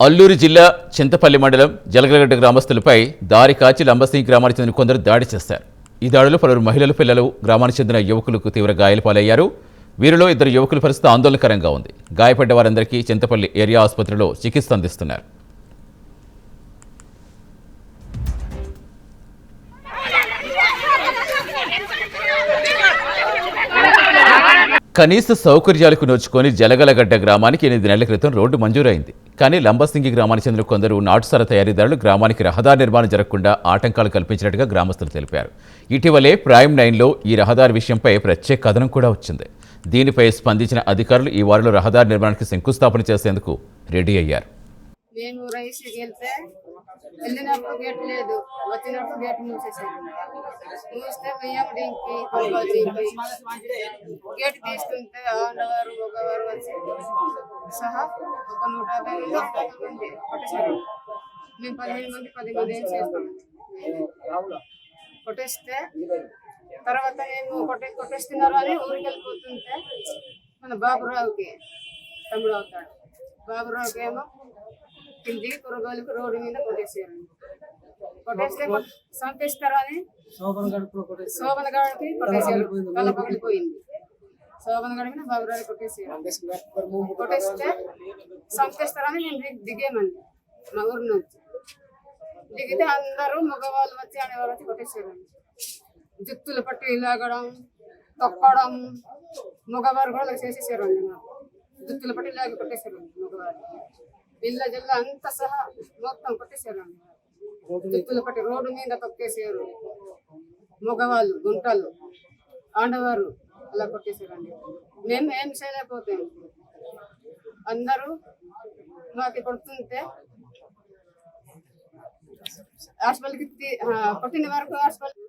అల్లూరు జిల్లా చింతపల్లి మండలం జలగలగడ్డ గ్రామస్తులపై దారి కాచి లంబసింగి గ్రామానికి చెందిన కొందరు దాడి చేశారు. ఈ దాడిలో పలువురు మహిళలు, పిల్లలు, గ్రామానికి చెందిన యువకులకు తీవ్ర గాయాల పాలయ్యారు. వీరిలో 2 యువకుల పరిస్థితి ఆందోళనకరంగా ఉంది. గాయపడ్డ వారందరికీ చింతపల్లి ఏరియా ఆసుపత్రిలో చికిత్స అందిస్తున్నారు. కనీస సౌకర్యాలకు నోచుకొని జలగలగడ్డ గ్రామానికి 8 నెలల క్రితం రోడ్డు మంజూరైంది. కానీ లంబసింగి గ్రామానికి చెందిన కొందరు నాటుసార తయారీదారులు గ్రామానికి రహదారి నిర్మాణం జరగకుండా ఆటంకాలు కల్పించినట్టుగా గ్రామస్తులు తెలిపారు. ఇటీవలే ప్రైమ్ 9లో ఈ రహదారి విషయంపై ప్రత్యేక కథనం కూడా వచ్చింది. దీనిపై స్పందించిన అధికారులు ఈ వారంలో రహదారి నిర్మాణానికి శంకుస్థాపన చేసేందుకు రెడీ అయ్యారు. మేము రైస్కి వెళ్తే వెళ్ళినప్పుడు గేట్ లేదు, వచ్చినప్పుడు గేట్ మూసేసారు. మూస్తే బియ్యంకి గేట్ తీసుకుంటే ఆడవారు మగవారు వచ్చి సహా ఒక 150 మంది కొట్టేశారు. మేము 15 మంది 10 మంది ఏం చేస్తాం. కొట్టేస్తే తర్వాత నేను కొట్టేస్తున్నారు అని ఊరికి వెళ్ళిపోతుంటే మన బాబురావుకి తమ్ముడు అవుతాడు. బాబురావుకి ఏమో కింది కూరగాయలకు రోడ్డు మీద కొట్టేసారు. కొట్టేస్తే చంపేస్తారని శోభన గాడికి కొట్టేసారు. వాళ్ళ పగిలిపోయింది. శోభన గాడి మీద బాబురావు కొట్టేసారు. కొట్టేస్తే చంపేస్తారని మేము దిగేమండి మా ఊరి నుంచి. దిగితే అందరూ మగవాళ్ళు వచ్చి అనేవాళ్ళు వచ్చి కొట్టేసారు. జుత్తులు పట్టి లాగడం, తొక్కడం, మగవారు కూడా చేసేసారు అండి. మాకు జుత్తులు పట్టి లాగి కొట్టేశారు మగవారు. పిల్ల జిల్లా అంతా సహా మొత్తం కొట్టేశారు అండి. జుత్తులు పట్టి రోడ్డు మీద తొక్కేసారు. మగవాళ్ళు గుంటలు, ఆడవారు అలా కొట్టేశారండి. మేము ఏం చేయలేకపోతాం. అందరూ మాకు కొడుతుంటే హాస్పిటల్కి కొట్టిన వరకు హాస్పిటల్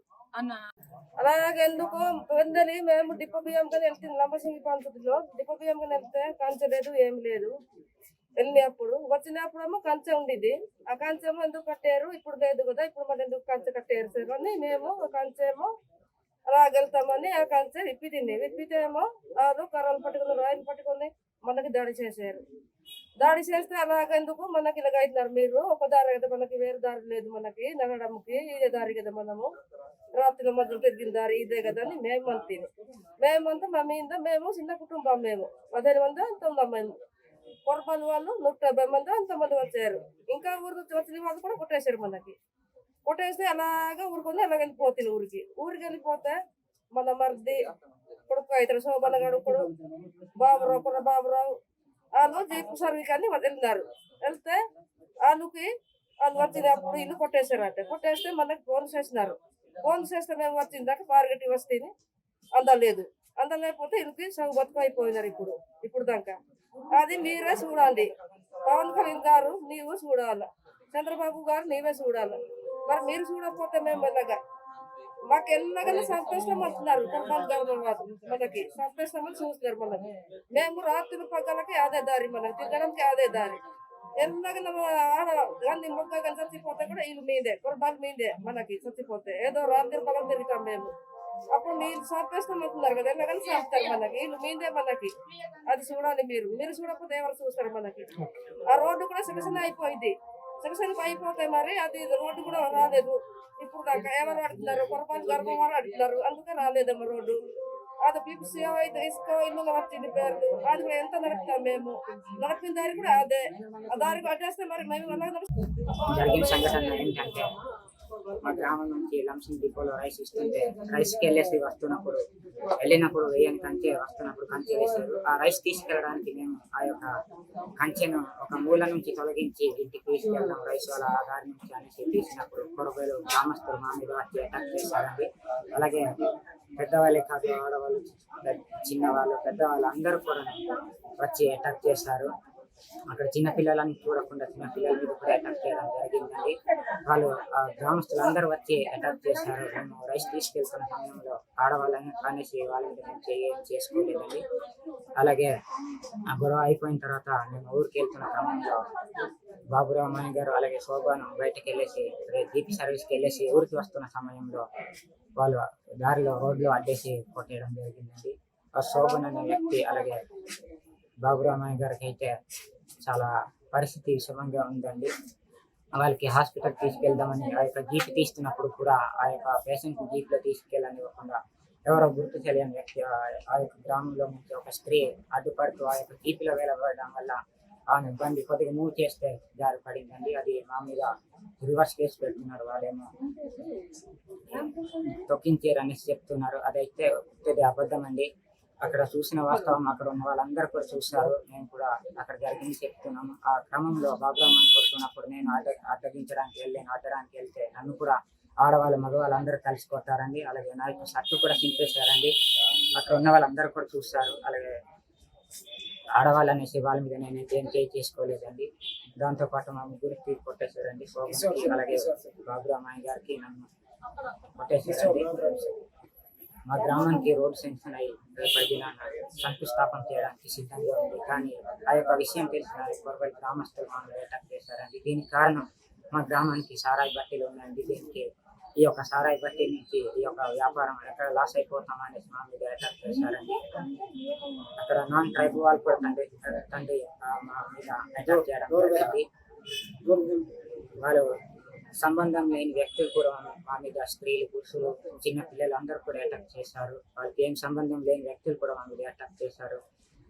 అలాగే ఎందుకు వెందని మేము డిపో బియ్యం కానీ వెళ్తుంది. లంబసింగి పంతులో డిపో బియ్యం కానీ వెళ్తే కంచె లేదు, ఏం లేదు. వెళ్ళినప్పుడు వచ్చినప్పుడేమో కంచె ఉండేది. ఆ కంచెమో ఎందుకు కట్టారు, ఇప్పుడు లేదు కదా, ఇప్పుడు మరి ఎందుకు కంచె కట్టారు సార్ అని మేము కంచెమో అలాగెళ్తామని ఆ కంచె విప్పితేమో వాళ్ళు కర్రలు పట్టుకుని రాయిలు పట్టుకొని మనకి దాడి చేశారు. దాడి చేస్తే అలాగెందుకు మనకి ఇలాగ అవుతున్నారు. మీరు ఒక దారి కదా, మనకి వేరే దారి లేదు, మనకి నడవడానికి ఇదే దారి కదా, మనము రాత్రి మధ్యలో తిరిగిన దారి ఇదే కదా అని మేమంతా మా మీద మేము చిన్న కుటుంబం, మేము 15 మంది అంత ఉన్నాం. మేము పొరపాటు వాళ్ళు 150 మంది అంతమంది వచ్చారు. ఇంకా ఊరికి వచ్చిన వాళ్ళు కూడా కొట్టేశారు. మనకి కొట్టేస్తే అలాగా ఊరుకొని అలా వెళ్ళిపోతుంది. ఊరికి వెళ్ళిపోతే మన మరిది కొడుకు అవుతారు, శోభన గడుకుడు బాబురావు వాళ్ళు జీపు సర్వీస్ అని వెళ్ళినారు. వెళ్తే వాళ్ళు వచ్చినప్పుడు ఇల్లు కొట్టేశారంటే కొట్టేస్తే మనకి ఫోన్ చేసినారు. ఫోన్ చేస్తే మేము వచ్చిందాక పార్గట్టి వస్తే అందలేకపోతే ఇల్లుకి సగం బతుకు అయిపోయినారు. ఇప్పుడు దాకా అది మీరే చూడాలి. పవన్ కళ్యాణ్ గారు నీవు చూడాల, చంద్రబాబు గారు నీవే చూడాల. మరి మీరు చూడకపోతే మేము ఎలాగా మాకు ఎలాగైనా సంతోషం అంటున్నారు. మనకి సంతోషం చూస్తున్నారు. మనకి మేము రాత్రి పక్కలకి అదే దారి, మనకి తిరగడానికి అదే దారి. ఎలాగైనా ఆడ గాంధీ మొగ్గ కానీ చచ్చిపోతే కూడా వీళ్ళు మీదే, కొరబాలు మీదే. మనకి చచ్చిపోతే ఏదో రాత్రి పక్కన తిరుగుతాం మేము. అప్పుడు మీరు సంతోషం అంటున్నారు కదా, ఎలాగైనా చేస్తారు. మనకి వీళ్ళు మీదే. మనకి అది చూడాలి. మీరు చూడకపోతే ఎవరు చూస్తారు. మనకి ఆ రోడ్డు కూడా సెక్షన్ అయిపోయింది. సెక్షన్ అయిపోతే మరి అది రోడ్డు కూడా రాలేదు. ఇప్పుడు దాకా ఎవరు అడుగుతున్నారు, పొరపాటు గర్భం వారు అడుగుతున్నారు. అందుకే రాలేదమ్మ రోడ్డు. అది పిప్స్ అయితే ఇసుకో ఇల్లు వచ్చింది పేర్లు. అది కూడా ఎంత నడుపుతాం మేము. నడిపిన దారి కూడా అదే. ఆ దారి కట్టేస్తే మరి మేము జరిగిన సంఘటన ఏంటంటే, మా గ్రామం నుంచి లంబసింగి డిపోలో రైస్ ఇస్తుంటే రైస్కి వెళ్ళినప్పుడు వేయని కంచె వస్తున్నప్పుడు కంచె వేశారు. ఆ రైస్ తీసుకెళ్ళడానికి మేము ఆ యొక్క కంచెను ఒక మూల నుంచి తొలగించి ఇంటికి తీసుకెళ్ళాం. రైస్ వాళ్ళ దారి నుంచి అనేసి తీసినప్పుడు కొరబేలు గ్రామస్తులు మా మీద వచ్చి అటాక్ చేశారండి. అలాగే పెద్దవాళ్ళే కాదు, ఆడవాళ్ళు, చిన్నవాళ్ళు, పెద్దవాళ్ళు అందరూ కూడా వచ్చి అటాక్ చేశారు. అక్కడ చిన్నపిల్లలని చూడకుండా చిన్నపిల్లల మీద కూడా అటాక్ చేయడం జరిగిందండి. వాళ్ళు గ్రామస్తులందరూ వచ్చి అటాక్ చేశారు. మేము రైస్ తీసుకెళ్తున్న సమయంలో ఆడవాళ్ళని అనేసి వాళ్ళ మీద మేము చేసుకోలేదండి. అలాగే ఆ గొడవ అయిపోయిన తర్వాత మేము ఊరికి వెళ్తున్న క్రమంలో బాబురావు గారు అలాగే శోభను బయటకు వెళ్ళేసి జీపీ సర్వీస్కి వెళ్ళేసి ఊరికి వస్తున్న సమయంలో వాళ్ళు దారిలో రోడ్లో అడ్డేసి కొట్టేయడం జరిగిందండి. ఆ శోభన్ అనే వ్యక్తి అలాగే బాబురావు గారికి అయితే చాలా పరిస్థితి విషమంగా ఉందండి. వాళ్ళకి హాస్పిటల్ తీసుకెళ్దామని ఆ యొక్క జీప్ తీస్తున్నప్పుడు కూడా ఆ యొక్క పేషెంట్ జీప్ లో తీసుకెళ్ళనివ్వకుండా ఎవరో గుర్తు తెలియని వ్యక్తి ఆ యొక్క గ్రామంలో నుంచి ఒక స్త్రీ అడ్డుపడుతూ ఆ యొక్క జీప్ లో వేలబడడం వల్ల ఆమె బండి కొద్దిగా మూవ్ చేస్తే జారి పడిందండి. అది మా మీద రివర్స్ కేసు పెడుతున్నారు. వాళ్ళేమో తొక్కించారు అనేసి చెప్తున్నారు. అదైతే అబద్ధం అండి. అక్కడ చూసిన వాస్తవం అక్కడ ఉన్న వాళ్ళందరూ కూడా చూస్తారు. మేము కూడా అక్కడ జరిగింది చెప్తున్నాము. ఆ క్రమంలో బాబురామని కొడుతున్నప్పుడు నేను ఆడడానికి వెళ్తే నన్ను కూడా ఆడవాళ్ళు మగవాళ్ళు అందరూ కలిసి కొట్టారండి. అలాగే నా యొక్క షర్టు కూడా చింపేశారండి. అక్కడ ఉన్న వాళ్ళందరూ కూడా చూస్తారు. అలాగే ఆడవాళ్ళు అనేసి వాళ్ళ మీద నేను ఏం చేసుకోలేదండి. దాంతోపాటు మా ముగ్గురికి కొట్టేశారండి. శోభన్కి అలాగే బాబురామయ్య గారికి నన్ను కొట్టేశారండి. మా గ్రామానికి రోడ్ శాంక్షన్ అయ్యి రేపటి దినాన శంకుస్థాపన చేయడానికి సిద్ధంగా ఉంది. కానీ ఆ యొక్క విషయం తెలిసిన కొరబై గ్రామస్తులు మమ్మల్ని అటాక్ చేశారండి. దీనికి కారణం మా గ్రామానికి సారాయి బట్టీలు ఉన్నాయండి. దీనికి ఈ యొక్క సారాయి బట్టి నుంచి ఈ యొక్క వ్యాపారం ఎక్కడ లాస్ అయిపోతాం అనేసి మా మీద అటాక్ చేశారండి. అక్కడ నాన్ ట్రైబ్ వాళ్ళు కూడా తండ్రి మా మీద అటాక్ చేయడం జరిగింది. వాళ్ళు సంబంధం లేని వ్యక్తులు కూడా మా మీద స్త్రీలు, పురుషులు, చిన్న పిల్లలు అందరూ కూడా అటాక్ చేశారు. వాళ్ళకి ఏం సంబంధం లేని వ్యక్తులు కూడా మా మీద అటాక్ చేశారు.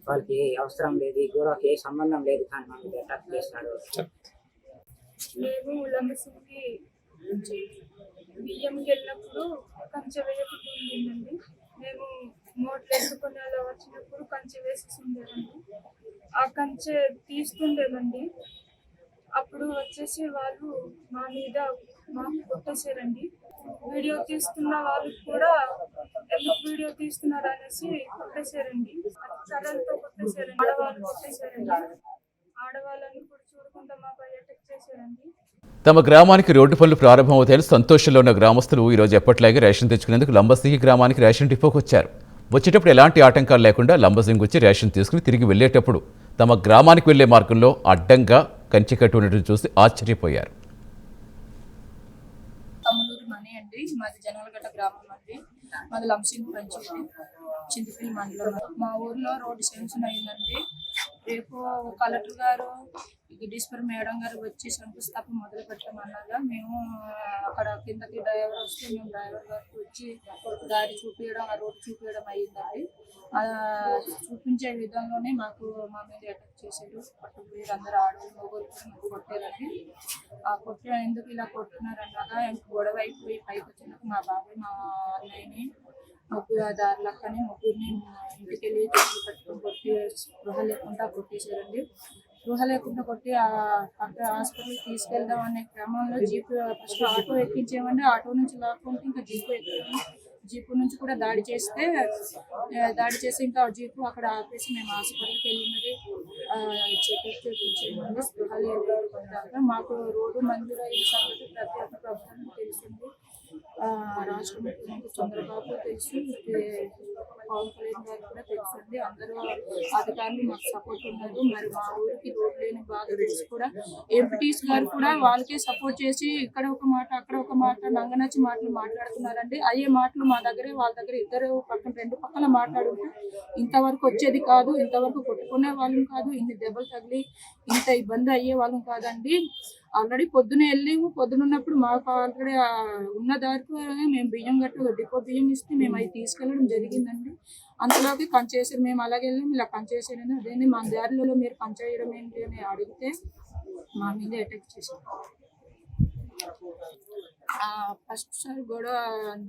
వాళ్ళకి అవసరం లేదు, ఈ గొడవకి ఏ సంబంధం లేదు, కానీ మా మీద అటాక్ చేశారు. మేము లంబసింగి బియ్యంకి వెళ్ళినప్పుడు కంచె వేయకుంటుందండి. మేము మోట్లు వేసుకొని అలా వచ్చినప్పుడు కంచె వేసేసి ఉండేదండి. ఆ కంచె తీస్తుండేదండి. అప్పుడు వచ్చేసి వాళ్ళు మా మీద మాకు కొట్టేశారండి. వీడియో తీస్తున్న వాళ్ళు కూడా ఎందుకు వీడియో తీస్తున్నారు అనేసి కొట్టేశారండి. కర్రలతో కొట్టేశారండి. ఆడవాళ్ళు కొట్టేశారండి. ఆడవాళ్ళని కూడా చూడకుండా మాపై అటాక్ చేశారండి. తమ గ్రామానికి రోడ్డు పనులు ప్రారంభమవుతాయని సంతోషంలో ఉన్న గ్రామస్తులు ఈరోజు ఎప్పటిలాగే రేషన్ తెచ్చుకునేందుకు లంబసింగి గ్రామానికి రేషన్ డిపోకి వచ్చారు. వచ్చేటప్పుడు ఎలాంటి ఆటంకాలు లేకుండా లంబసింగి వచ్చి రేషన్ తీసుకుని తిరిగి వెళ్లేటప్పుడు తమ గ్రామానికి వెళ్లే మార్గంలో అడ్డంగా కంచె కట్టి ఉండటం చూసి ఆశ్చర్యపోయారు. తమ్ములూరు మనీ అండి, మాది జనవలగడ్డ గ్రామం అండి. మాది లంబసింగి పంచాయతీ, చింతపల్లి మండలం. మా ఊర్లో రోడ్డు శాంక్షన్ అయిందండి. రేపు కలెక్టర్ గారు, డిస్పర్ మేడం గారు వచ్చి శంకుస్థాపన మొదలు పెట్టమన్నాగా మేము అక్కడ కిందకి డ్రైవర్ వస్తే మేము డ్రైవర్ గారికి వచ్చి దారి చూపించడం, ఆ రోడ్డు చూపించడం అయ్యిందండి. చూపించే విధంలోనే మాకు మా మీద అటాక్ చేశారు. పట్టుకుపోయి అందరూ ఆడవాళ్ళు మొగోళ్ళు కూడా మాకు కొట్టారండి. ఆ కొట్టే ఎందుకు ఇలా కొట్టున్నారన్నాగా గొడవ అయిపోయి పైకి వచ్చినాక మా బాబాయ్ మా అన్నయ్యని ముగ్గురు దారులక్కని ముగ్గురిని ఇంటికి వెళ్ళి చేతులు పట్టుకొని కొట్టి స్పృహ లేకుండా కొట్టేశారండి. స్పృహ లేకుండా కొట్టి అక్కడ హాస్పిటల్కి తీసుకెళ్దాం అనే క్రమంలో జీపు ఫస్ట్ ఆటో ఎక్కించామండి. ఆటో నుంచి లాక్కుంటే ఇంకా జీపు ఎక్కించాము. జీపు నుంచి కూడా దాడి చేసి ఇంకా జీపు అక్కడ ఆపేసి మేము హాస్పిటల్కి వెళ్ళి మరి చెకప్ చేయించామండి. స్పృహ లేదు. మాకు రోడ్డు మంజూరు అయిన సంగతి ప్రతి ఒక్క ప్రభుత్వానికి తెలిసింది. రాష్ట్ర ముఖ్యమంత్రి చంద్రబాబు తెలుసు, పవన్ కళ్యాణ్ గారు కూడా తెలుసండి. అందరూ అధికారులు మాకు సపోర్ట్ ఉన్నారు. మరి మా ఊరికి రోడ్ లేని బాధ తెలిసి కూడా ఎంపీటీస్ గారు కూడా వాళ్ళకే సపోర్ట్ చేసి ఇక్కడ ఒక మాట అక్కడ ఒక మాట నంగనచ్చి మాటలు మాట్లాడుతున్నారండి. అయ్యే మాటలు మా దగ్గరే వాళ్ళ దగ్గర ఇద్దరు పక్కన రెండు పక్కన మాట్లాడుకుంటే ఇంతవరకు వచ్చేది కాదు, ఇంతవరకు కొట్టుకునే వాళ్ళం కాదు, ఇన్ని దెబ్బలు తగిలి ఇంత ఇబ్బంది అయ్యే వాళ్ళం కాదండి. ఆల్రెడీ పొద్దున పొద్దున్నప్పుడు మాకు ఆల్రెడీ ఉన్న దారికి మేము బియ్యం గట్టు డిపో బియ్యం ఇస్తే మేము అవి తీసుకెళ్ళడం జరిగిందండి. అంతలోకి కంచేసారు. మేము అలాగే వెళ్ళాము, ఇలా కంచేసారని అదేంటి మా దారిలో మీరు కంచేయడం ఏంటి అని అడిగితే మా మీద అటాక్ చేశారు. ఫస్ట్ సారి గొడవ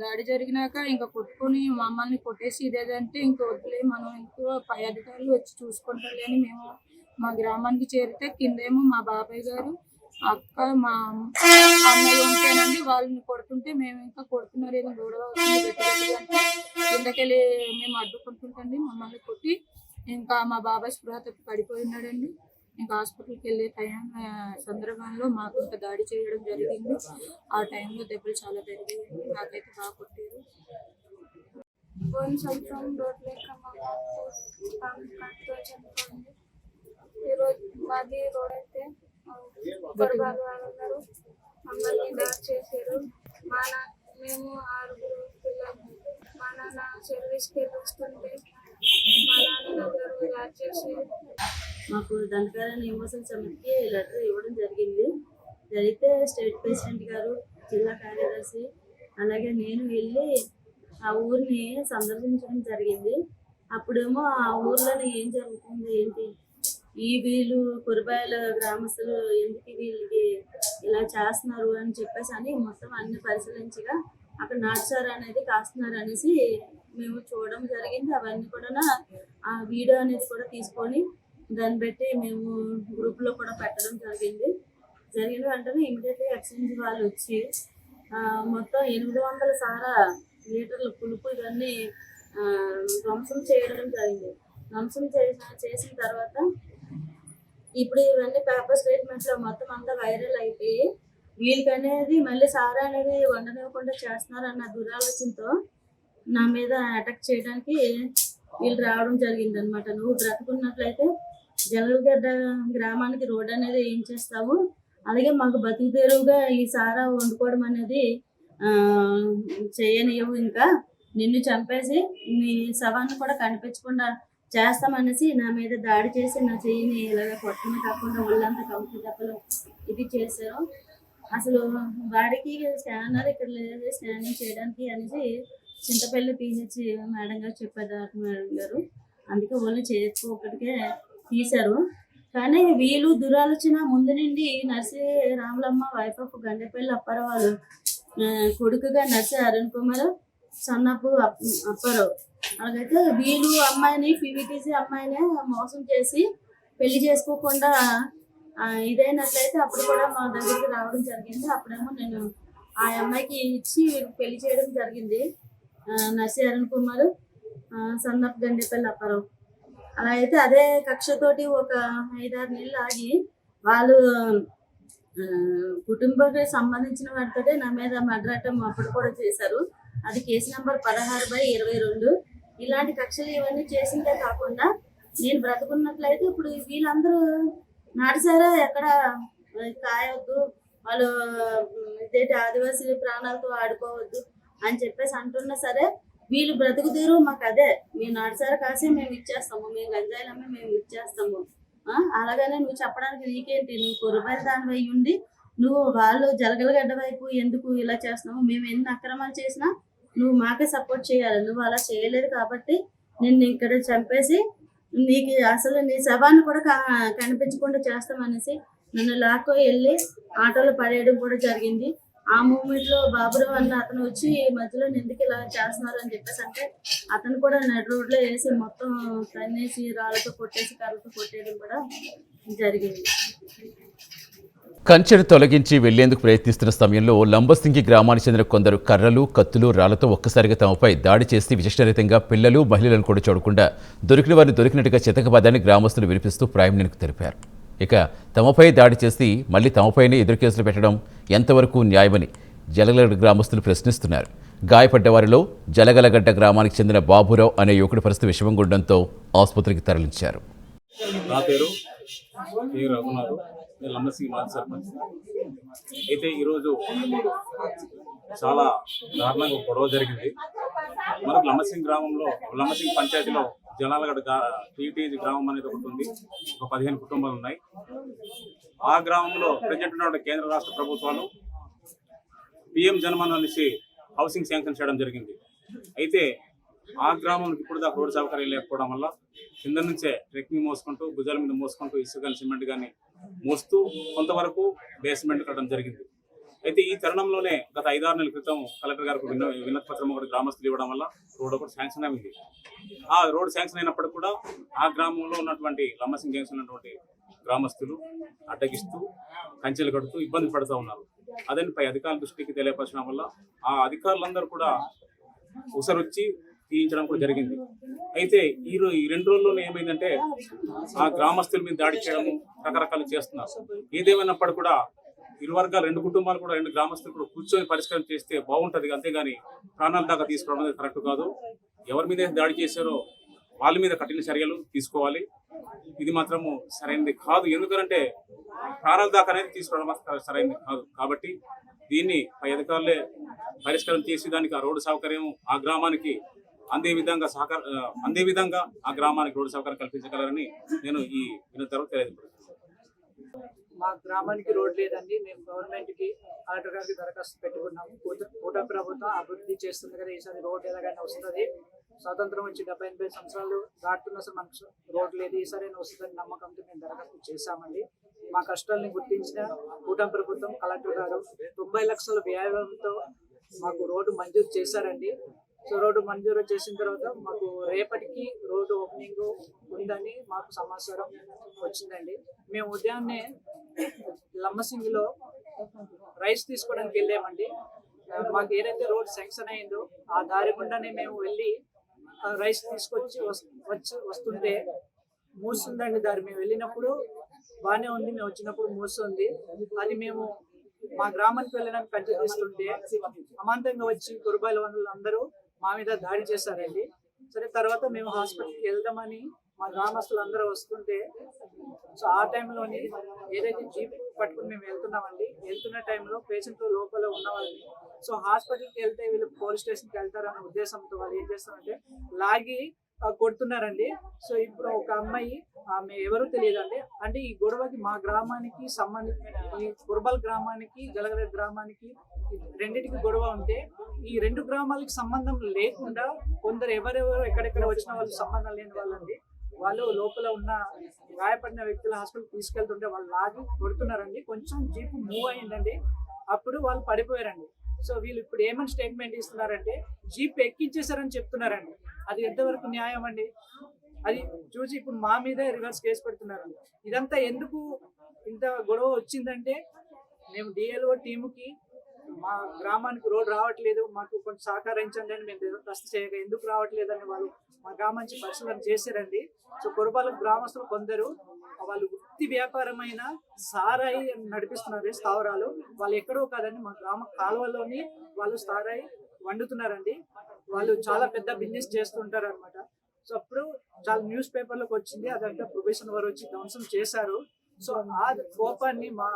దాడి జరిగినాక ఇంకా కొట్టుకొని మమ్మల్ని కొట్టేసి ఇదేదంటే ఇంక వద్దులే మనం ఇంకో పై అధికారులు వచ్చి చూసుకుంటారు అని మేము మా గ్రామానికి చేరితే కిందేమో మా బాబాయ్ గారు అక్క మా అన్నయ్య ఉంటేనండి వాళ్ళని కొడుతుంటే మేము ఇంకా కొడుతున్నారు ఏదో గొడవ అవుతుంది గట్టిగా అంటే కిందకెళ్ళి మేము అడ్డుకుంటుంటండి మమ్మల్ని కొట్టి ఇంకా మా బాబాయ్ స్పృహ తప్పి పడిపోయినాడండి. ఇంకా హాస్పిటల్కి వెళ్ళే సందర్భంలో మాకు ఇంకా దాడి చేయడం జరిగింది. ఆ టైంలో దెబ్బలు చాలా పెరిగాయండి. నాకైతే బాగా కొట్టారు. పోయిన సంవత్సరం రోడ్ లేక మా కట్టుతో చనిపోయింది. ఈరోజు మాది రోడ్ అయితే గొడవలు వాళ్ళందరూ మమ్మల్ని దాడి చేశారు. మేము 6 పిల్లలు మా నాన్న సర్వీస్కి వెళ్ళి వస్తుంటే మా నాన్నలందరూ దాడి చేసి మాకు దండకారణ్య నివాసం సమితికి లెటర్ ఇవ్వడం జరిగింది. జరిగితే స్టేట్ ప్రెసిడెంట్ గారు, జిల్లా కార్యదర్శి అలాగే నేను వెళ్ళి ఆ ఊరిని సందర్శించడం జరిగింది. అప్పుడేమో ఆ ఊర్లోనే ఏం జరుగుతుంది ఏంటి, వీళ్ళు కురబాయల గ్రామస్తులు ఎందుకు వీళ్ళకి ఇలా చేస్తున్నారు అని చెప్పేసి అని మొత్తం అన్ని పరిశీలించగా అక్కడ నాటుసారా అనేది కాస్తున్నారు అనేసి మేము చూడడం జరిగింది. అవన్నీ కూడా ఆ వీడియో అనేది కూడా తీసుకొని దాన్ని బట్టి మేము గ్రూప్లో కూడా పెట్టడం జరిగింది. జరిగిన వెంటనే ఇమీడియట్లీ ఎక్స్చేంజ్ వాళ్ళు వచ్చి మొత్తం 800 సారా లీటర్ల పులుపు ఇవన్నీ ధ్వంసం చేయడం జరిగింది. ధ్వంసం చేసిన తర్వాత ఇప్పుడు ఇవన్నీ పేపర్ స్టేట్మెంట్లో మొత్తం అంతా వైరల్ అయిపోయి వీళ్ళకి అనేది మళ్ళీ సారా అనేది వండనివ్వకుండా చేస్తున్నారన్న దురాలోచనతో నా మీద అటాక్ చేయడానికి వీళ్ళు రావడం జరిగింది అనమాట. నువ్వు బ్రతుకున్నట్లయితే జలగడ్డ గ్రామానికి రోడ్ అనేది ఏం చేస్తావు, అలాగే మాకు బతుకు తెరువుగా ఈ సారా వండుకోవడం అనేది చేయనివ్వు, ఇంకా నిన్ను చంపేసి నీ శవాన్ని కూడా కనిపించకుండా చేస్తామనేసి నా మీద దాడి చేసి నా చెయ్యిని ఇలాగ కొట్టమే కాకుండా ఒళ్ళంతా కంపు దెబ్బలు ఇది చేశారు. అసలు వాడికి స్కానర్ ఇక్కడ లేదు స్కానింగ్ చేయడానికి అనేసి చింతపల్లి పిహెచ్ మేడం గారు చెప్పారు మేడం గారు. అందుకే ఓన్లీ చేతికి ఒకటికే తీశారు. కానీ వీళ్ళు దురాలోచన ముందు నుండి నర్సి రాములమ్మ వైఫ్ ఆఫ్ గండేపల్లి అప్పారావు కొడుకుగా నర్సి అరుణ్ కుమార్ సన్నపు అప్పారావు. అలాగైతే వీళ్ళు అమ్మాయిని పీవీటీసీ అమ్మాయిని మోసం చేసి పెళ్లి చేసుకోకుండా ఇదైనట్లయితే అప్పుడు కూడా మా దగ్గరికి రావడం జరిగింది. అప్పుడేమో నేను ఆ అమ్మాయికి ఇచ్చి పెళ్లి చేయడం జరిగింది. నర్సి అరుణ్ కుమార్ సన్నపు గండేపల్లి అప్పారావు. అలా అయితే అదే కక్షతోటి ఒక 5-6 నెలలు ఆగి వాళ్ళు కుటుంబానికి సంబంధించిన వాటితోటే నా మీద మర్డర్ అప్పుడు కూడా చేశారు. అది కేసు నెంబర్ 16/22. ఇలాంటి కక్షలు ఇవన్నీ చేసిందే కాకుండా నేను బ్రతుకున్నట్లయితే ఇప్పుడు వీళ్ళందరూ నాటిసారా ఎక్కడ కాయవద్దు, వాళ్ళు ఇదేంటి ఆదివాసీ ప్రాణాలతో ఆడుకోవద్దు అని చెప్పేసి అంటున్నా సరే వీళ్ళు బ్రతుకు తీరు మాకు అదే, మేము నాటిసారా కాసి మేము ఇచ్చేస్తాము, మేము గంజాయిలమ్మి మేము ఇచ్చేస్తాము. అలాగనే నువ్వు చెప్పడానికి నీకేంటి, నువ్వు కురబాయలు దాని అయి ఉండి నువ్వు వాళ్ళు జలగలగడ్డ వైపు ఎందుకు ఇలా చేస్తున్నావు, మేము ఎన్ని అక్రమాలు చేసినా నువ్వు మాకే సపోర్ట్ చేయాలి, నువ్వు అలా చేయలేదు కాబట్టి నిన్ను ఇక్కడ చంపేసి నీకు అసలు నీ శవాన్ని కూడా కనిపించకుండా చేస్తామనేసి నన్ను లాక్కో వెళ్ళి ఆటోలో పడేయడం కూడా జరిగింది. ఆ మూమెంట్లో బాబురావు అన్న అతను వచ్చి మధ్యలో ఎందుకు ఇలా చేస్తున్నారు అని చెప్పేసి అంటే అతను కూడా నడి రోడ్లో వేసి మొత్తం తన్నేసి రాళ్ళతో కొట్టేసి కర్రతో కొట్టేయడం కూడా జరిగింది. కంచెను తొలగించి వెళ్లేందుకు ప్రయత్నిస్తున్న సమయంలో లంబసింగి గ్రామానికి చెందిన కొందరు కర్రలు, కత్తులు, రాళ్లతో ఒక్కసారిగా తమపై దాడి చేసి విశిష్టరీతంగా పిల్లలు, మహిళలను కూడా చూడకుండా దొరికిన వారిని దొరికినట్టుగా చితకబాదని గ్రామస్తులు వినిపిస్తూ ప్రైమ్‌కు తెలిపారు. ఇక తమపై దాడి చేసి మళ్లీ తమపైనే ఎదురు కేసులు పెట్టడం ఎంతవరకు న్యాయమని జలగలగడ్డ గ్రామస్తులు ప్రశ్నిస్తున్నారు. గాయపడ్డ వారిలో జలగలగడ్డ గ్రామానికి చెందిన బాబురావు అనే యువకుడి పరిస్థితి విషమం గుండడంతో ఆసుపత్రికి తరలించారు. నా పేరు రఘునాథ్, నేను లంబసింగి మాజీ సర్పంచ్. అయితే ఈరోజు చాలా దారుణంగా గొడవ జరిగింది. మనకు లంబసింగి గ్రామంలో, లంబసింగి పంచాయతీలో జలాలగడ్డ టీటీజీ గ్రామం అనేది ఒకటి ఉంది. ఒక 15 కుటుంబాలు ఉన్నాయి. ఆ గ్రామంలో ప్రజెంట్ ఉన్న కేంద్ర రాష్ట్ర ప్రభుత్వాలు పిఎం జన్మన్ అనేసి హౌసింగ్ శాంక్షన్ చేయడం జరిగింది. అయితే ఆ గ్రామానికి ఇప్పుడు దాకా రోడ్డు సౌకర్యం లేకపోవడం వల్ల కింద నుంచే ట్రెక్కింగ్ మోసుకుంటూ, భుజాల మీద మోసుకుంటూ, ఇసుక కానీ సిమెంట్ కానీ మోస్తూ కొంతవరకు బేస్మెంట్ కట్టడం జరిగింది. అయితే ఈ తరుణంలోనే గత 5-6 నెలల క్రితం కలెక్టర్ గారికి వినతి పత్రం ఒకటి గ్రామస్తులు ఇవ్వడం వల్ల రోడ్ ఒకటి శాంక్షన్ అయింది. ఆ రోడ్ శాంక్షన్ అయినప్పటికీ కూడా ఆ గ్రామంలో ఉన్నటువంటి లంబసింగి గ్యాంగ్స్ ఉన్నటువంటి గ్రామస్తులు అడ్డగిస్తూ కంచెలు కడుతూ ఇబ్బంది పడుతూ ఉన్నారు. అదే పై అధికారుల దృష్టికి తెలియపరచడం వల్ల ఆ అధికారులందరూ కూడా ఉసరొచ్చి తీయించడం కూడా జరిగింది. అయితే ఈ 2 రోజుల్లోనే ఏమైందంటే ఆ గ్రామస్తుల మీద దాడి చేయడము, రకరకాలు చేస్తున్నారు. ఏదేమైనప్పటికీ కూడా ఇరు వర్గాలు, 2 కుటుంబాలు కూడా, 2 గ్రామస్తులు కూడా కూర్చొని పరిష్కారం చేస్తే బాగుంటుంది. అంతేగాని ప్రాణాల దాకా తీసుకోవడం అనేది కరెక్ట్ కాదు. ఎవరి మీద దాడి చేశారో వాళ్ళ మీద కఠిన చర్యలు తీసుకోవాలి. ఇది మాత్రము సరైనది కాదు. ఎందుకంటే ప్రాణాల దాకా అనేది తీసుకోవడం సరైనది కాదు. కాబట్టి దీన్ని పై అధికారులే పరిష్కారం చేసి దానికి ఆ రోడ్డు సౌకర్యం ఆ గ్రామానికి అందే విధంగా ఆ గ్రామానికి రోడ్డు సౌకర్యం కల్పించగలరని నేను ఈ వినతి తెలియజేస్తున్నాను. మా గ్రామానికి రోడ్ లేదండి. మేము గవర్నమెంట్ కి కలెక్టర్ గారికి దరఖాస్తు పెట్టుకున్నాము. కూటమి ప్రభుత్వం అభివృద్ధి చేస్తుంది కదా, ఈసారి రోడ్ ఎలాగైనా వస్తుంది. స్వాతంత్రం వచ్చి 70-80 సంవత్సరాలు దాటుతున్న అసలు మనకు రోడ్ లేదు, ఈసారి వస్తుందని నమ్మకంతో మేము దరఖాస్తు చేశామండి. మా కష్టాలని గుర్తించిన కూటమి ప్రభుత్వం కలెక్టర్ గారు 90 లక్షల వ్యయంతో మాకు రోడ్డు మంజూరు చేశారండి. సో రోడ్డు మంజూరు చేసిన తర్వాత మాకు రేపటికి రోడ్డు ఓపెనింగ్ ఉందని మాకు సమాచారం వచ్చిందండి. మేము ఉదయాన్నే లంబసింగిలో రైస్ తీసుకోవడానికి వెళ్ళామండి. మాకు ఏదైతే రోడ్ శాంక్షన్ అయిందో ఆ దారి గుండానే మేము వెళ్ళి రైస్ తీసుకొచ్చి వస్తుంటే మూస్తుందండి దారి. మేము వెళ్ళినప్పుడు బాగానే ఉంది, మేము వచ్చినప్పుడు మూస్తుంది. అది మేము మా గ్రామానికి వెళ్ళడానికి కంచె అమాంతంగా వచ్చి కురుబాయిల వనరులు అందరూ మా మీద దాడి చేశారండి. సరే తర్వాత మేము హాస్పిటల్కి వెళ్దామని మా గ్రామస్తులు అందరూ వస్తుంటే, సో ఆ టైంలోని ఏదైతే జీప్ పట్టుకుని మేము వెళ్తున్నామండి, వెళ్తున్న టైంలో పేషెంట్ లోపల ఉన్న వాళ్ళని సో హాస్పిటల్కి వెళ్తే వీళ్ళు పోలీస్ స్టేషన్కి వెళ్తారన్న ఉద్దేశంతో వాళ్ళు ఏం చేస్తారంటే లాగి కొడుతున్నారండి. సో ఇప్పుడు ఒక అమ్మాయి, ఆమె ఎవరో తెలియదండి, అంటే ఈ గొడవకి మా గ్రామానికి ఈ కుర్బల్ గ్రామానికి జలగడ గ్రామానికి రెండింటికి గొడవ ఉంటే ఈ 2 గ్రామాలకి సంబంధం లేకుండా కొందరు ఎవరెవరు ఎక్కడెక్కడ వచ్చిన వాళ్ళు సంబంధం లేని వాళ్ళండి, వాళ్ళు లోపల ఉన్న గాయపడిన వ్యక్తులు హాస్పిటల్ తీసుకెళ్తుంటే వాళ్ళు లాగి కొడుతున్నారండి. కొంచెం జీపు మూవ్ అయ్యిందండి, అప్పుడు వాళ్ళు పడిపోయారండి. సో వీళ్ళు ఇప్పుడు ఏమని స్టేట్మెంట్ ఇస్తున్నారంటే జీప్ ఎక్కించేశారని చెప్తున్నారండి. అది ఎంతవరకు న్యాయం అండి? అది చూసి ఇప్పుడు మా మీదే రివర్స్ కేసు పెడుతున్నారండి. ఇదంతా ఎందుకు ఇంత గొడవ వచ్చిందంటే మేము డిఎల్ఓ టీముకి మా గ్రామానికి రోడ్ రావట్లేదు, మాకు కొంచెం సహకరించండి అని మేము దరఖాస్తు చేయగా ఎందుకు రావట్లేదని వాళ్ళు మా గ్రామానికి పరిశీలన చేశారండి. సో కురుబాల గ్రామస్తులు కొందరు వాళ్ళు వృత్తి వ్యాపారమైన సారాయి నడిపిస్తున్నారు స్థావరాలు, వాళ్ళు ఎక్కడో కాదండి మా గ్రామ కాలువలోని వాళ్ళు సారాయి వండుతున్నారండి. వాళ్ళు చాలా పెద్ద బిజినెస్ చేస్తుంటారు అనమాట. సో అప్పుడు చాలా న్యూస్ పేపర్లోకి వచ్చింది, అదంతా ప్రొబేషన్ వారు వచ్చి ధ్వంసం చేశారు. సో ఆ కోపాన్ని మా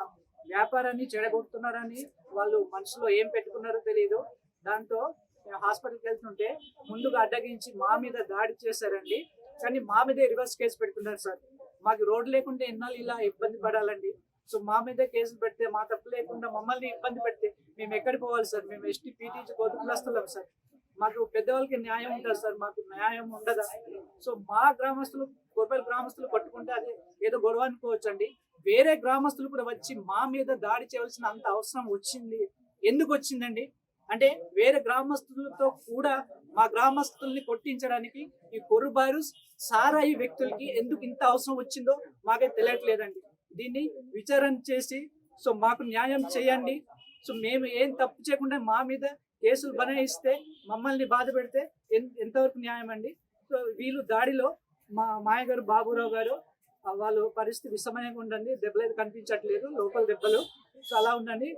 వ్యాపారాన్ని చెడగొడుతున్నారని వాళ్ళు మనసులో ఏం పెట్టుకున్నారో తెలియదు. దాంతో మేము హాస్పిటల్కి వెళ్తుంటే ముందుగా అడ్డగించి మా మీద దాడి చేశారండి. కానీ మా మీదే రివర్స్ కేసు పెడుతున్నారు సార్. మాకు రోడ్ లేకుంటే ఎన్నాళ్ళు ఇలా ఇబ్బంది పడాలండి? సో మా మీదే కేసులు పెడితే మా తప్పు లేకుండా మమ్మల్ని ఇబ్బంది పెడితే మేము ఎక్కడికి పోవాలి సార్? మేము ఎస్టీ పీటీసీ కొడుకులస్తున్నాం సార్. మాకు పెద్దవాళ్ళకి న్యాయం ఉంటుంది సార్, మాకు న్యాయం ఉండదా? సో మా గ్రామస్తులు గొర్రెల గ్రామస్తులు పట్టుకుంటే అది ఏదో గొడవ అనుకోవచ్చు అండి. వేరే గ్రామస్తులు కూడా వచ్చి మా మీద దాడి చేయవలసిన అంత అవసరం వచ్చింది. ఎందుకు వచ్చిందండి అంటే వేరే గ్రామస్తులతో కూడా మా గ్రామస్తుల్ని కొట్టించడానికి ఈ కొర్రుబారు సారాయి వ్యక్తులకి ఎందుకు ఇంత అవసరం వచ్చిందో మాకైతే తెలియట్లేదండి. దీన్ని విచారణ చేసి సో మాకు న్యాయం చేయండి. సో మేము ఏం తప్పు చేయకుండా మా మీద కేసులు బనాయిస్తే మమ్మల్ని బాధ పెడితే ఎంతవరకు న్యాయం అండి? సో వీళ్ళు దాడిలో మా మాయగారు బాబురావు గారు వాళ్ళు పరిస్థితి విషమయంగా ఉండండి, దెబ్బలేదు కనిపించట్లేదు, లోపల దెబ్బలు. సో అలా ఉండండి.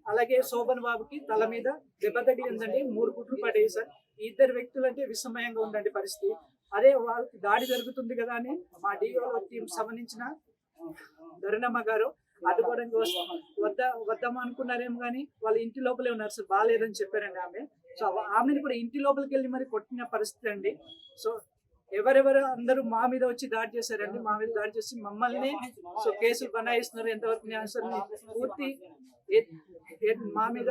అలాగే శోభన్ బాబుకి తల మీద దెబ్బ తగిలిందండి, 3 కుట్లు పడ్డాయి సార్. ఈ 2 వ్యక్తులు అంటే విషమయంగా ఉండండి పరిస్థితి. అదే వాళ్ళకి దాడి జరుగుతుంది కదా అని మా డిఓ టీం సంబంధించిన ధరణమ్మ గారు అడ్డుకోవడానికి వద్దామా అనుకున్నారేమో కానీ వాళ్ళ ఇంటి లోపలే ఉన్నారు సార్, బాగాలేదని చెప్పారండి ఆమె. సో ఆమెను కూడా ఇంటి లోపలికి వెళ్ళి మరి కొట్టిన పరిస్థితి అండి. సో ఎవరెవరు అందరూ మా మీద వచ్చి దాడి చేశారండి, మా మీద దాడి చేసి మమ్మల్ని సో కేసులు బనాయిస్తున్నారు. ఎంతవరకు న్యాయం పూర్తి మా మీద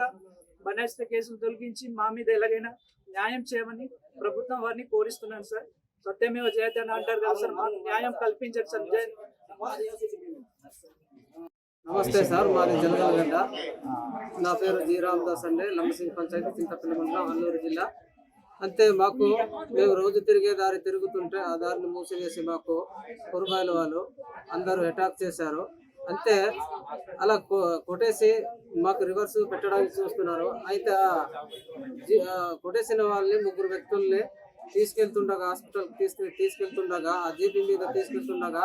బనాయిస్తే కేసులు తొలగించి మా మీద ఎలాగైనా న్యాయం చేయమని ప్రభుత్వం వారిని కోరిస్తున్నాను సార్. సత్యమేవ జయతే అని అంటారు కదా సార్, మాకు న్యాయం కల్పించండి సార్. నమస్తే సార్, మాది జలగలగడ్డ. నా పేరు జీ రామదాస్ అండి, లంబసింగి పంచాయతీ, చింతపల్లి మండలం, అల్లూరు జిల్లా. అంతే మాకు మేము రోజు తిరిగే దారి తిరుగుతుంటే ఆ దారిని మూసివేసి మాకు కురుబాయిల వాళ్ళు అందరూ అటాక్ చేశారు. అంతే అలా కొట్టేసి మాకు రివర్స్ పెట్టడానికి చూస్తున్నారు. అయితే కొట్టేసిన వాళ్ళని 3 వ్యక్తుల్ని తీసుకెళ్తుండగా హాస్పిటల్కి తీసుకెళ్తుండగా ఆ జీపీ మీద తీసుకెళ్తుండగా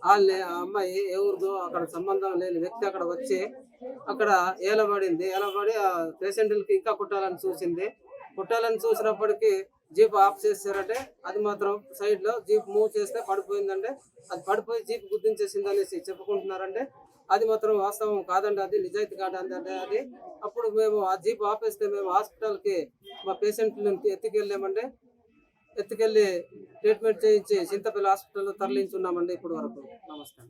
వాళ్ళని ఆ అమ్మాయి ఎవరిదో అక్కడ సంబంధం లేని వ్యక్తి అక్కడ వచ్చి అక్కడ ఏలబడి ఆ పేషెంట్లకి ఇంకా కుట్టాలని చూసినప్పటికీ జీప్ ఆఫ్ చేశారంటే అది మాత్రం సైడ్ లో జీప్ మూవ్ చేస్తే పడిపోయిందంటే అది పడిపోయి జీప్ గుర్తించేసింది అనేసి చెప్పుకుంటున్నారంటే అది మాత్రం వాస్తవం కాదండి, అది నిజాయితీ కాదండి. అది అప్పుడు మేము ఆ జీప్ ఆపేస్తే మేము హాస్పిటల్కి మా పేషెంట్లను ఎత్తుకెళ్ళి ట్రీట్మెంట్ చేయించి చింతపల్లి హాస్పిటల్లో తరలించున్నామండి ఇప్పటి వరకు. నమస్తే.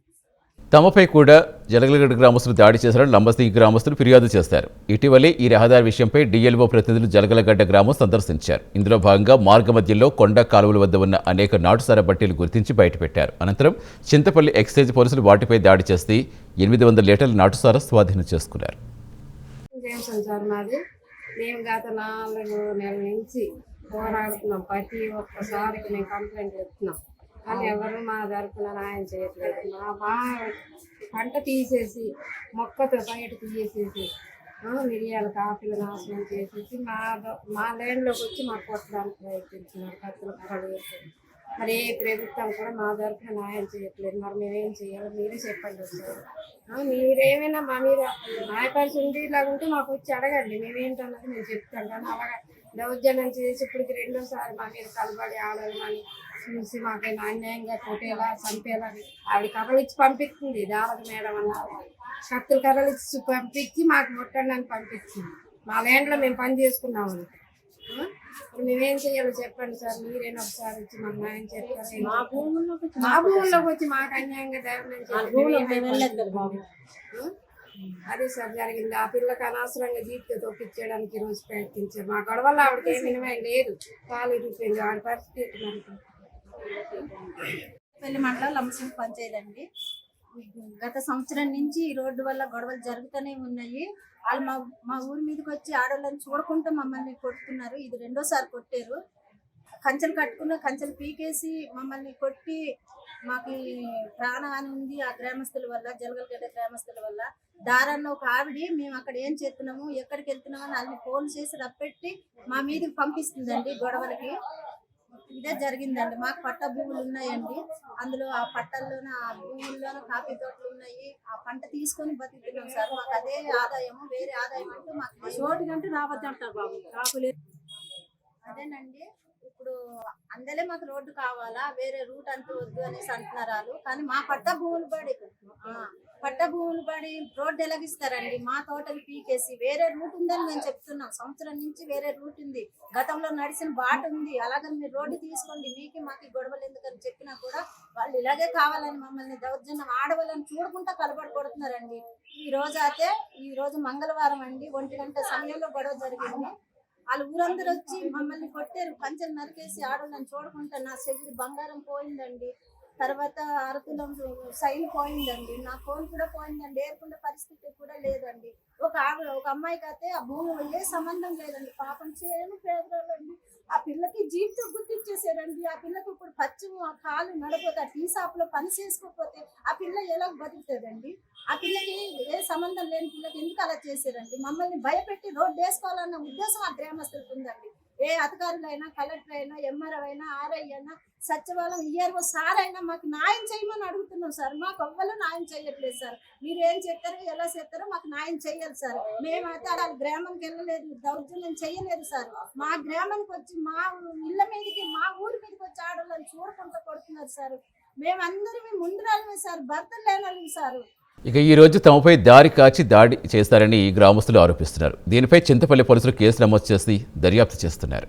తమపై కూడా జలగలగడ్డ గ్రామస్తులు దాడి చేశారని లంబసింగి గ్రామస్తులు ఫిర్యాదు చేశారు. ఇటీవలే ఈ రహదారి విషయంపై డిఎల్ఓ ప్రతినిధులు జలగలగడ్డ గ్రామం సందర్శించారు. ఇందులో భాగంగా మార్గ మధ్యంలో కొండ కాలువల వద్ద ఉన్న అనేక నాటుసారా బట్టీలు గుర్తించి బయటపెట్టారు. అనంతరం చింతపల్లి ఎక్సైజ్ పోలీసులు వాటిపై దాడి చేసి 800 లీటర్ల నాటుసారా స్వాధీనం చేసుకున్నారు. సార్ మాది మేము గత 4 నెలల నుంచి పోరాడుతున్నాం. ప్రతి ఒక్కసారికి మేము కంప్లైంట్ చేస్తున్నాం, కానీ ఎవరు మా తరఫున న్యాయం చేయట్లేదు. మా పంట తీసేసి మొక్కతో బయట తీసేసి మిరియాల కాఫీలు నాశనం చేసేసి మా ల్యాండ్లోకి వచ్చి మాకు కొట్టడానికి ప్రయత్నించినారు కత్తులు కర్రలు వేసి. మరి ఏ ప్రభుత్వం కూడా మా తరఫున న్యాయం చేయట్లేదు. మరి మేమేం చేయాలి మీరే చెప్పండి సార్. మీరేమైనా మా మీద న్యాయపరిచి ఉండి ఇలాగ ఉంటే మాకు వచ్చి అడగండి, మేమేంటన్నది మేము చెప్తాం. కానీ అలాగా దౌర్జన్యం చేసి ఇప్పటికి 2వ సారి మా మీద కలబడి ఆడాలని చూసి మాకైనా అన్యాయంగా కొట్టేలా చంపేలా ఆవిడ కర్రలు ఇచ్చి పంపిస్తుంది. దావత మేడం అన్న కత్తులు కర్రలు ఇచ్చి పంపించి మాకు ముట్టండి అని పంపించింది. మా ల్యాండ్లో మేము పని చేసుకున్నామని. మేమేం చేయాలో చెప్పండి సార్, మీరైనా ఒకసారి వచ్చి మాకు న్యాయం చేస్తారు. మా భూముల్లోకి వచ్చి మాకు అన్యాయంగా దౌర్జన్యం అదే సార్ జరిగింది. ఆ పిల్లకి అనవసరంగా జీప్తో తొక్కించడానికి ఈరోజు ప్రయత్నించారు. మా గొడవల్లో ఆవిడకి ఏమి వినమే లేదు, కాలు ఇరిగిపోయింది. ఆవిడ పరిస్థితి పెళ్లి మండలం లంబసింగి పంచాయతీ అండి. గత సంవత్సరం నుంచి ఈ రోడ్డు వల్ల గొడవలు జరుగుతూనే ఉన్నాయి. వాళ్ళు మా ఊరి మీదకి వచ్చి ఆడవాళ్ళని చూడకుండా మమ్మల్ని కొడుతున్నారు. ఇది 2వ సారి కొట్టారు. కంచెలు కట్టుకున్న కంచెలు పీకేసి మమ్మల్ని కొట్టి మాకు ప్రాణహాని ఉంది ఆ గ్రామస్తుల వల్ల, జలగలగడ్డ గ్రామస్తుల వల్ల. దారాన్న ఒక ఆవిడ మేము అక్కడ ఏం చేస్తున్నాము ఎక్కడికి వెళ్తున్నాము అని వాళ్ళని ఫోన్ చేసి రప్పెట్టి మా మీదకి పంపిస్తుందండి గొడవలకి. ఇదే జరిగిందండి. మాకు పట్ట భూములు ఉన్నాయండి, అందులో ఆ పట్టల్లోన ఆ భూముల్లోన కాఫీ తోటలు ఉన్నాయి. ఆ పంట తీసుకొని బతుకుతున్నాం సార్. మాకు అదే ఆదాయము, వేరే ఆదాయం అంటూ మాకు చోటు కంటే రావద్దు అంటారు బాబు. అదేనండి, ఇప్పుడు అందలే మాకు రోడ్డు కావాలా, వేరే రూట్ అంటూ వద్దు అనేసి అంటున్నారు వాళ్ళు. కానీ మా పట్ట భూములు పడి రోడ్డు ఎలాగిస్తారండి? మా తోటలు పీకేసి వేరే రూట్ ఉందని మేము చెప్తున్నాం. సంవత్సరం నుంచి వేరే రూట్ ఉంది, గతంలో నడిచిన బాట ఉంది, అలాగని మీరు రోడ్డు తీసుకోండి, మీకు మాకు గొడవలు ఎందుకని చెప్పినా కూడా వాళ్ళు ఇలాగే కావాలని మమ్మల్ని దౌర్జన్యం ఆడవాళ్ళని చూడకుండా కలబడి కొడుతున్నారండి. ఈ రోజు మంగళవారం అండి, 1 గంట సమయంలో గొడవ జరిగింది. వాళ్ళు ఊరందరూ వచ్చి మమ్మల్ని కొట్టారు, పంచెలు నరికేసి ఆడవాళ్ళని చూడకుండా. నా చెవి బంగారం పోయిందండి, తర్వాత అరతులం సైన్ పోయిందండి, నా ఫోన్ కూడా పోయిందండి. ఏర్కొండ పరిస్థితి కూడా లేదండి. ఒక అమ్మాయికి అయితే ఆ భూమి ఏ సంబంధం లేదండి, పాపం చేయని పేదలండి. ఆ పిల్లకి జీవితం గుర్తించేసారండి. ఆ పిల్లకి ఇప్పుడు పచ్చము ఆ కాలు నడపోతే, ఆ టీ షాప్ లో పని చేసుకోకపోతే ఆ పిల్ల ఎలా బతుకుతుందండి? ఆ పిల్లకి ఏ సంబంధం లేని పిల్లకి ఎందుకు అలా చేశారండి? మమ్మల్ని భయపెట్టి రోడ్డు వేసుకోవాలన్న ఉద్దేశం ఆ గ్రామస్తులకు ఉందండి. ఏ అధికారులైనా, కలెక్టర్ అయినా, ఎంఆర్ఓ అయినా, ఆర్ఐ అయినా, సచివాలయం ఈఆర్ఓ సార్ అయినా మాకు న్యాయం చేయమని అడుగుతున్నాం సార్. మాకు ఎవ్వరూ న్యాయం చేయట్లేదు సార్. మీరు ఏం చేస్తారో ఎలా చేస్తారో మాకు న్యాయం చేయాలి సార్. మేమైతే అలా గ్రామానికి వెళ్ళలేదు, దౌర్జన్యం చేయలేదు సార్. మా గ్రామానికి వచ్చి మా ఇళ్ళ మీదకి, మా ఊరి మీదకి వచ్చి ఆడవాళ్ళని చూడకుండా కొడుతున్నారు సార్. మేమందరం ముందు రాలమే సార్, భర్తలు లేనాలి సార్. ఇక ఈ రోజు తమపై దాడి చేస్తారని గ్రామస్తులు ఆరోపిస్తున్నారు. దీనిపై చింతపల్లి పోలీసులు కేసు నమోదు చేసి దర్యాప్తు చేస్తున్నారు.